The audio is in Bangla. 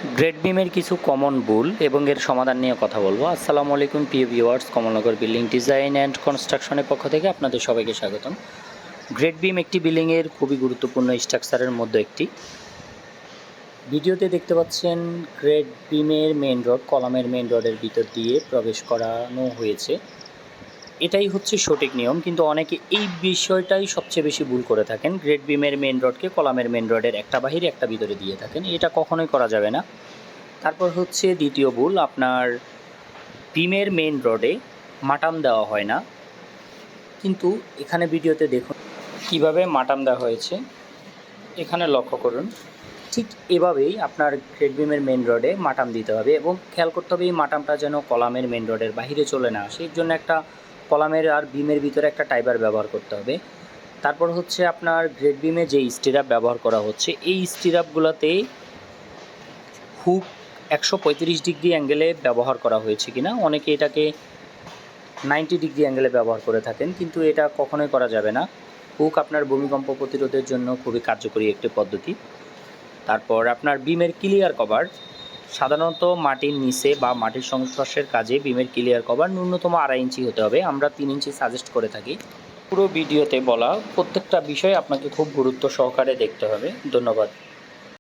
গ্রেড বিমের কিছু কমন ভুল এবং এর সমাধান নিয়ে কথা বলবো। আসসালামু আলাইকুম প্রিয় viewers, Kamalnagar building design and কনস্ট্রাকশনের পক্ষ থেকে আপনাদের সবাইকে স্বাগতম। গ্রেড বিম একটি বিল্ডিংয়ের খুবই গুরুত্বপূর্ণ স্ট্রাকচারের মধ্যে একটি। ভিডিওতে দেখতে পাচ্ছেন গ্রেড বিমের মেন রড কলামের মেন রডের ভিতর দিয়ে প্রবেশ করানো হয়েছে। এটাই হচ্ছে সঠিক নিয়ম, কিন্তু অনেকে এই বিষয়টাই সবচেয়ে বেশি ভুল করে থাকেন। গ্রেড বিমের মেন রডকে কলামের মেন রডের একটা বাহিরে একটা ভিতরে দিয়ে থাকেন, এটা কখনোই করা যাবে না। তারপর হচ্ছে দ্বিতীয় ভুল, আপনার বিমের মেন রডে মাটাম দেওয়া হয় না, কিন্তু এখানে ভিডিওতে দেখুন কিভাবে মাটাম দেওয়া হয়েছে। এখানে লক্ষ্য করুন, ঠিক এভাবেই আপনার গ্রেড বিমের মেন রডে মাটাম দিতে হবে এবং খেয়াল করতে হবে এই মাটামটা যেন কলামের মেন রডের বাহিরে চলে না আসে। এর জন্য একটা কলামের আর বিমের ভিতরে একটা টাইবার ব্যবহার করতে হবে। তারপর হচ্ছে আপনার গ্রেড বিমে যে স্টিরাপ ব্যবহার করা হচ্ছে, এই স্টিরাপগুলোতে হুক 135 ডিগ্রি অ্যাঙ্গেলে ব্যবহার করা হয়েছে কিনা। অনেকে এটাকে 90 ডিগ্রি অ্যাঙ্গেলে ব্যবহার করে থাকেন, কিন্তু এটা কখনোই করা যাবে না। হুক আপনার ভূমিকম্প প্রতিরোধের জন্য খুবই কার্যকরী একটি পদ্ধতি। তারপর আপনার বিমের ক্লিয়ার কভার, সাধারণত মাটির নিচে বা মাটির সংস্পর্শের কাজে বিমের ক্লিয়ার কভার ন্যূনতম 2.5 ইঞ্চি হতে হবে। আমরা 3 ইঞ্চি সাজেস্ট করে থাকি। পুরো ভিডিওতে বলা প্রত্যেকটা বিষয় আপনাকে খুব গুরুত্ব সহকারে দেখতে হবে। ধন্যবাদ।